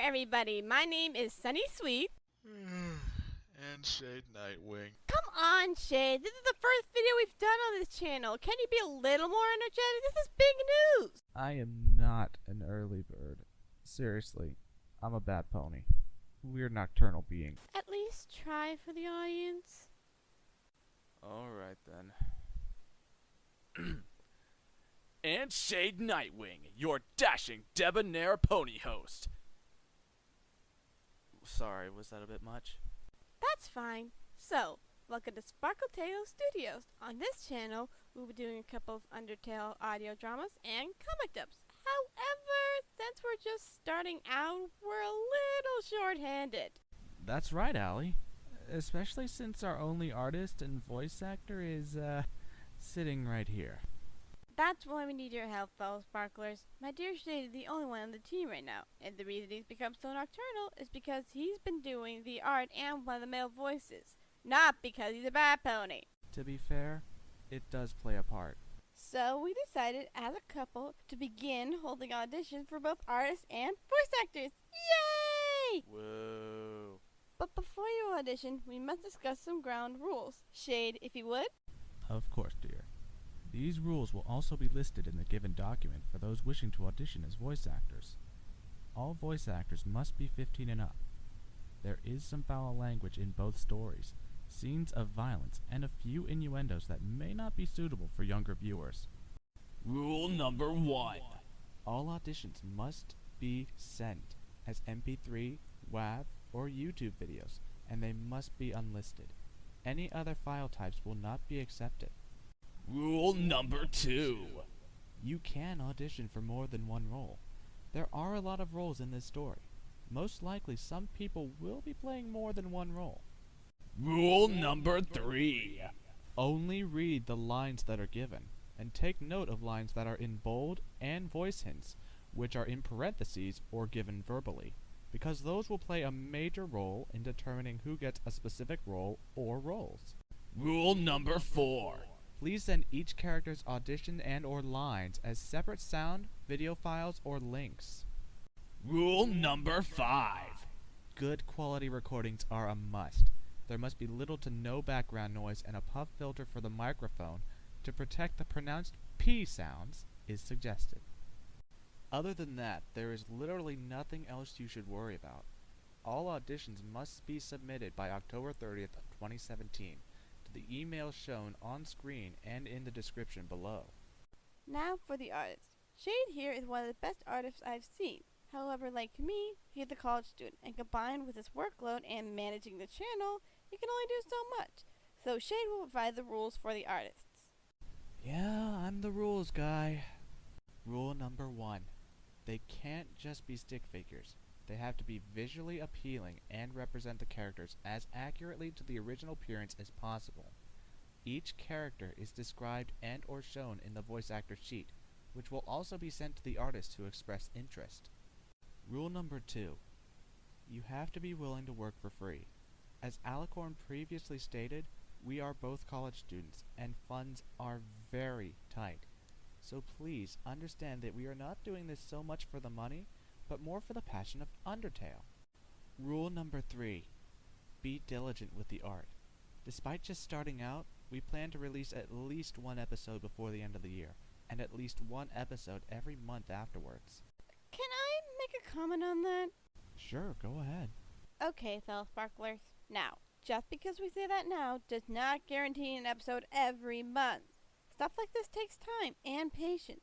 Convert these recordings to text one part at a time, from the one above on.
everybody, my name is Sunny Sweet. And Shade Nightwing. Come on, Shade, this is the first video we've done on this channel. Can you be a little more energetic? This is big news! I am not an early bird. Seriously, I'm a bad pony. We're nocturnal beings. At least try for the audience. Alright then. And Shade Nightwing, your dashing, debonair pony host. Sorry, was that a bit much? That's fine. So, welcome to SparkleTaleStudios. On this channel, we'll be doing a couple of Undertale audio dramas and comic dubs. However, since we're just starting out, we're a little short-handed. That's right, Allie. Especially since our only artist and voice actor is, sitting right here. That's why we need your help, fellow sparklers. My dear Shade is the only one on the team right now, and the reason he's become so nocturnal is because he's been doing the art and one of the male voices, not because he's a bad pony. To be fair, it does play a part. So we decided as a couple to begin holding auditions for both artists and voice actors. Yay! Whoa. But before you audition, we must discuss some ground rules. Shade, if you would. Of course, dear. These rules will also be listed in the given document for those wishing to audition as voice actors. All voice actors must be 15 and up. There is some foul language in both stories, scenes of violence, and a few innuendos that may not be suitable for younger viewers. Rule number 1. All auditions must be sent as MP3, WAV, or YouTube videos, and they must be unlisted. Any other file types will not be accepted. Rule number 2. You can audition for more than one role. There are a lot of roles in this story. Most likely some people will be playing more than one role. Rule number 3. Only read the lines that are given, and take note of lines that are in bold and voice hints, which are in parentheses or given verbally, because those will play a major role in determining who gets a specific role or roles. Rule number 4. Please send each character's audition and or lines as separate sound, video files, or links. Rule number 5. Good quality recordings are a must. There must be little to no background noise, and a puff filter for the microphone to protect the pronounced P sounds is suggested. Other than that, there is literally nothing else you should worry about. All auditions must be submitted by October 30th of 2017 to the email shown on screen and in the description below. Now for the artist. Shade here is one of the best artists I've seen. However, like me, he's a college student, and combined with his workload and managing the channel, he can only do so much. So Shade will provide the rules for the artists. Yeah, I'm the rules guy. Rule number 1. They can't just be stick figures. They have to be visually appealing and represent the characters as accurately to the original appearance as possible. Each character is described and or shown in the voice actor sheet, which will also be sent to the artist who express interest. Rule number 2. You have to be willing to work for free. As Alicorn previously stated, we are both college students, and funds are very tight. So please understand that we are not doing this so much for the money, but more for the passion of Undertale. Rule number 3. Be diligent with the art. Despite just starting out, we plan to release at least one episode before the end of the year, and at least one episode every month afterwards. Can I make a comment on that? Sure, go ahead. Okay, fellow sparklers. Now, just because we say that now does not guarantee an episode every month. Stuff like this takes time and patience.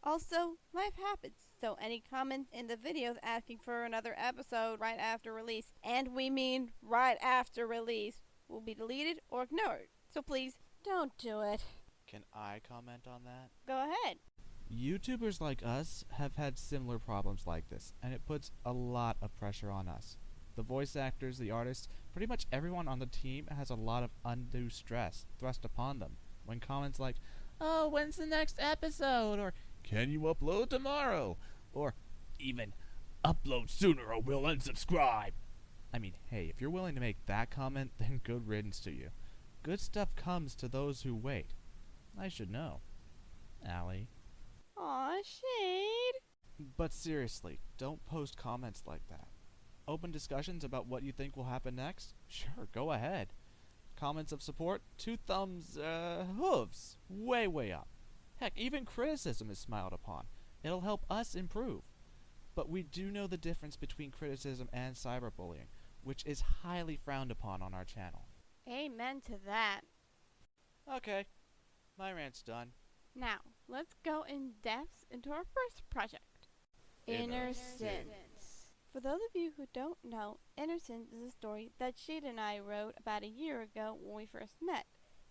Also, life happens, so any comments in the videos asking for another episode right after release, and we mean right after release, will be deleted or ignored. So please, don't do it. Can I comment on that? Go ahead. YouTubers like us have had similar problems like this, and it puts a lot of pressure on us. The voice actors, the artists, pretty much everyone on the team has a lot of undue stress thrust upon them when comments like, "Oh, when's the next episode?" or "Can you upload tomorrow?" or Even, upload sooner or we'll unsubscribe. I mean, hey, if you're willing to make that comment, then good riddance to you. Good stuff comes to those who wait. I should know. Allie. Aw, Shade. But seriously, don't post comments like that. Open discussions about what you think will happen next? Sure, go ahead. Comments of support? 2 thumbs, hooves. Way, way up. Heck, even criticism is smiled upon. It'll help us improve. But we do know the difference between criticism and cyberbullying, which is highly frowned upon on our channel. Amen to that. Okay, my rant's done. Now, let's go in depth into our first project. Inner Sins. For those of you who don't know, Inner Sins is a story that Shade and I wrote about a year ago when we first met.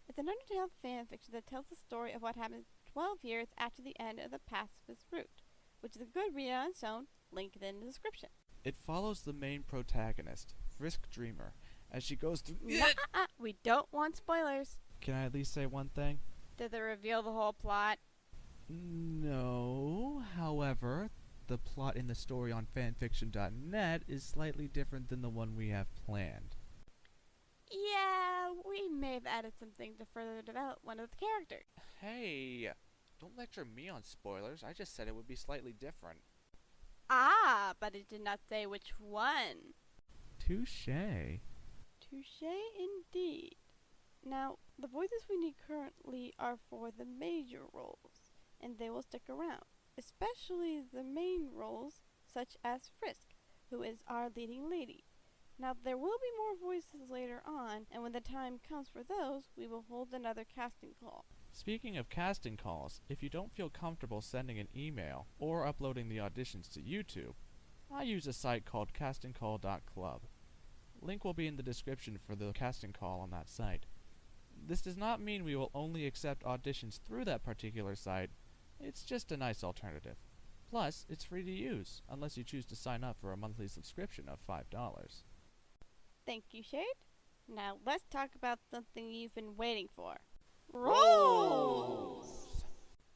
It's an Undertale fanfiction that tells the story of what happens 12 years after the end of the pacifist route, which is a good read on its own, linked in the description. It follows the main protagonist, Frisk Dreamer, as she goes through... We don't want spoilers. Can I at least say one thing? Did they reveal the whole plot? No, however, the plot in the story on fanfiction.net is slightly different than the one we have planned. Yeah, we may have added something to further develop one of the characters. Hey, don't lecture me on spoilers. I just said it would be slightly different. Ah, but it did not say which one. Touché. Touché indeed. Now, the voices we need currently are for the major roles, and they will stick around, especially the main roles, such as Frisk, who is our leading lady. Now, there will be more voices later on, and when the time comes for those, we will hold another casting call. Speaking of casting calls, if you don't feel comfortable sending an email or uploading the auditions to YouTube, I use a site called castingcall.club. Link will be in the description for the casting call on that site. This does not mean we will only accept auditions through that particular site. It's just a nice alternative. Plus, it's free to use, unless you choose to sign up for a monthly subscription of $5. Thank you, Shade. Now, let's talk about something you've been waiting for. Roles!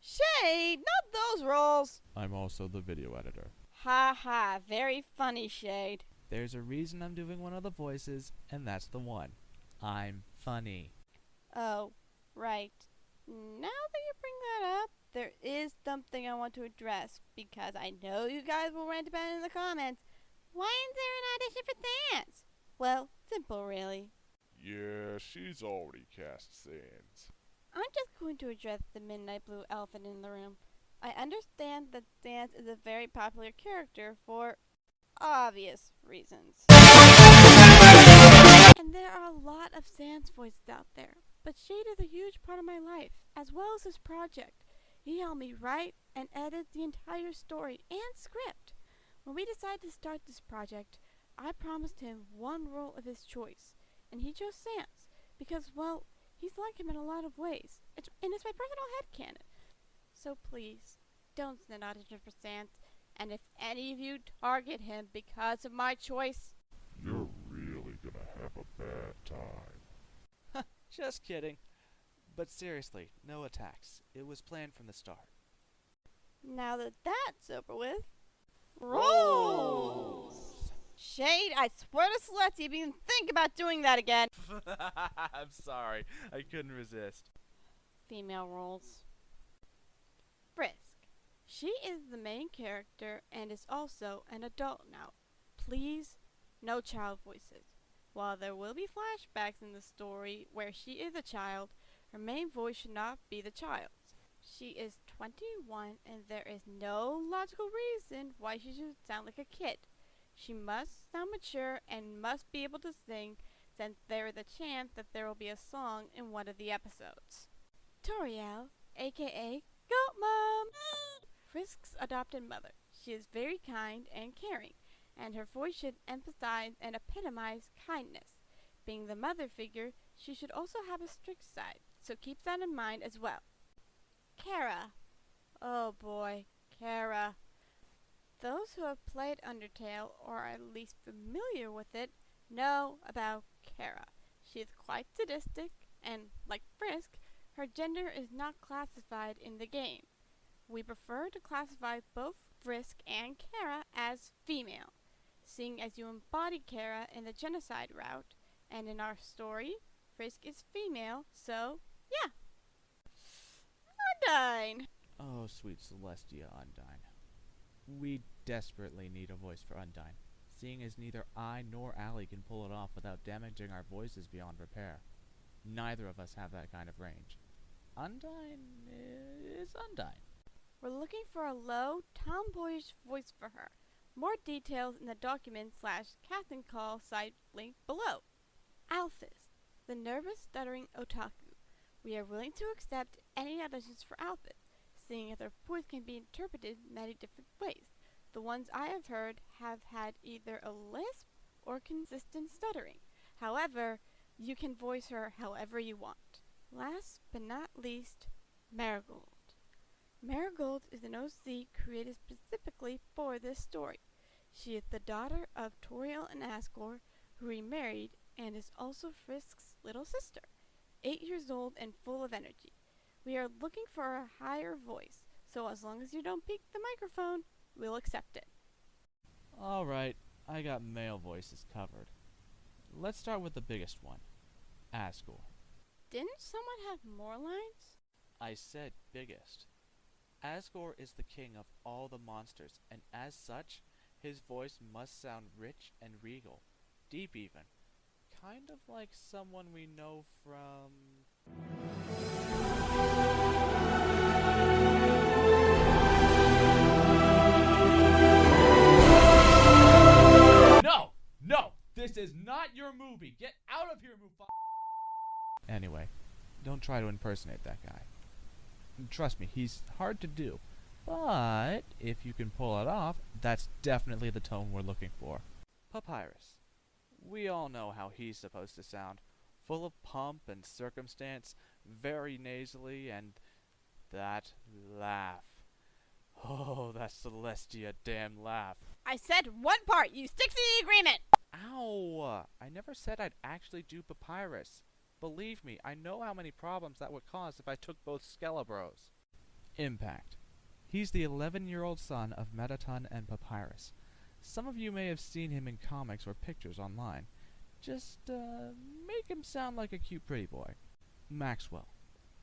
Shade, not those roles! I'm also the video editor. Ha ha, very funny, Shade. There's a reason I'm doing one of the voices, and that's the one. I'm funny. Oh, right. Now that you bring that up, there is something I want to address, because I know you guys will rant about it in the comments. Why isn't there an audition for Sans? Well, simple really. Yeah, she's already cast Sans. I'm just going to address the midnight blue elephant in the room. I understand that Sans is a very popular character for obvious reasons. And there are a lot of Sans voices out there, but Shade is a huge part of my life, as well as this project. He helped me write and edit the entire story and script. When we decided to start this project, I promised him one role of his choice, and he chose Sans, because, well, he's like him in a lot of ways, and it's my personal headcanon. So please, don't send an audition for Sans, and if any of you target him because of my choice, You're really gonna have a bad time. Just kidding. But seriously, no attacks. It was planned from the start. now that that's over with, roles! Shade, I swear to Celeste, if you even think about doing that again. I'm sorry. I couldn't resist. Female roles. Frisk. She is the main character and is also an adult now. Please, no child voices. While there will be flashbacks in the story where she is a child, her main voice should not be the child's. She is 21 and there is no logical reason why she should sound like a kid. She must sound mature and must be able to sing, since there is a chance that there will be a song in one of the episodes. Toriel, aka Goat Mom! Frisk's adopted mother. She is very kind and caring, and her voice should emphasize and epitomize kindness. Being the mother figure, she should also have a strict side, so keep that in mind as well. Kara. Oh boy, Kara. Those who have played Undertale, or are at least familiar with it, know about Kara. She is quite sadistic, and, like Frisk, her gender is not classified in the game. We prefer to classify both Frisk and Kara as female, seeing as you embody Kara in the genocide route, and in our story, Frisk is female, so, yeah. Undyne! Oh, sweet Celestia Undyne. We desperately need a voice for Undyne. seeing as neither I nor Allie can pull it off without damaging our voices beyond repair. Neither of us have that kind of range. Undine is Undine. We're looking for a low, tomboyish voice for her. More details in the document/casting call site linked below. Alphys, the nervous, stuttering otaku. We are willing to accept any auditions for Alphys, seeing as their voice can be interpreted many different ways. The ones I have heard have had either a lisp or consistent stuttering. However, you can voice her however you want. Last but not least, Marigold. Marigold is an OC created specifically for this story. She is the daughter of Toriel and Asgore, who remarried, and is also Frisk's little sister, 8 years old and full of energy. We are looking for a higher voice, so as long as you don't peek the microphone, we'll accept it. Alright, I got male voices covered. Let's start with the biggest one, Asgore. Didn't someone have more lines? I said biggest. Asgore is the king of all the monsters, and as such, his voice must sound rich and regal, deep even. Kind of like someone we know from... No! This is not your movie! Get out of here, Mufa! Anyway, don't try to impersonate that guy. Trust me, he's hard to do. But if you can pull it off, that's definitely the tone we're looking for. Papyrus. We all know how he's supposed to sound. Full of pomp and circumstance, very nasally, and that laugh. Oh, that Celestia damn laugh. I said one part! You stick to the agreement! Ow! I never said I'd actually do Papyrus. Believe me, I know how many problems that would cause if I took both Skelebros. Impact. He's the 11-year-old son of Metaton and Papyrus. Some of you may have seen him in comics or pictures online. Just, make him sound like a cute pretty boy. Maxwell.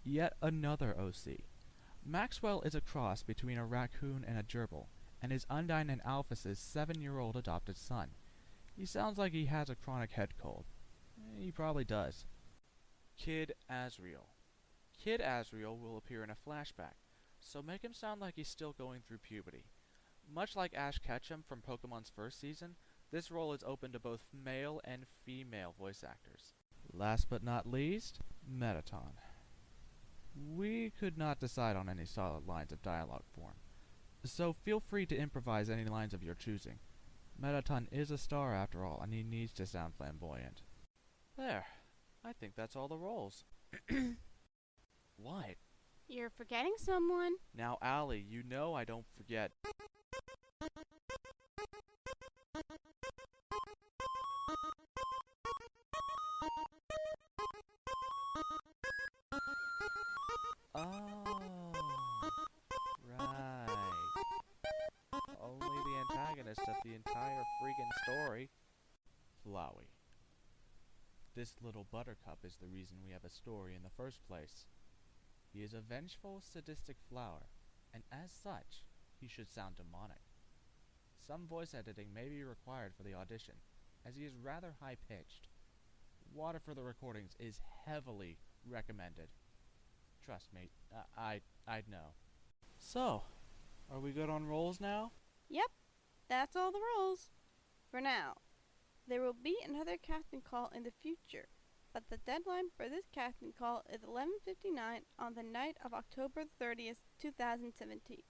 Yet another OC. Maxwell is a cross between a raccoon and a gerbil, and is Undine and Alphys' 7-year-old adopted son. He sounds like he has a chronic head cold. He probably does. Kid Asriel. Kid Asriel will appear in a flashback, so make him sound like he's still going through puberty. Much like Ash Ketchum from Pokemon's first season, this role is open to both male and female voice actors. Last but not least, Metaton. We could not decide on any solid lines of dialogue form, so feel free to improvise any lines of your choosing. Metaton is a star after all, and he needs to sound flamboyant. There. I think that's all the roles. What? You're forgetting someone. Now, Allie, you know I don't forget. Oh, right. Only the antagonist of the entire freaking story. Flowey. This little buttercup is the reason we have a story in the first place. He is a vengeful, sadistic flower, and as such, he should sound demonic. Some voice editing may be required for the audition, as he is rather high-pitched. Water for the recordings is heavily recommended. Trust me, I'd know. So, are we good on roles now? Yep, that's all the roles. For now. There will be another casting call in the future, but the deadline for this casting call is 11:59 on the night of October 30th, 2017.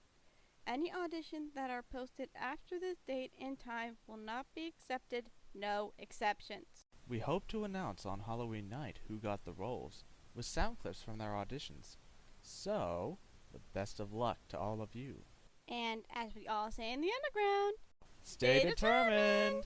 Any auditions that are posted after this date and time will not be accepted, no exceptions. We hope to announce on Halloween night who got the roles, with sound clips from their auditions. So, the best of luck to all of you. And as we all say in the underground, Stay determined! determined!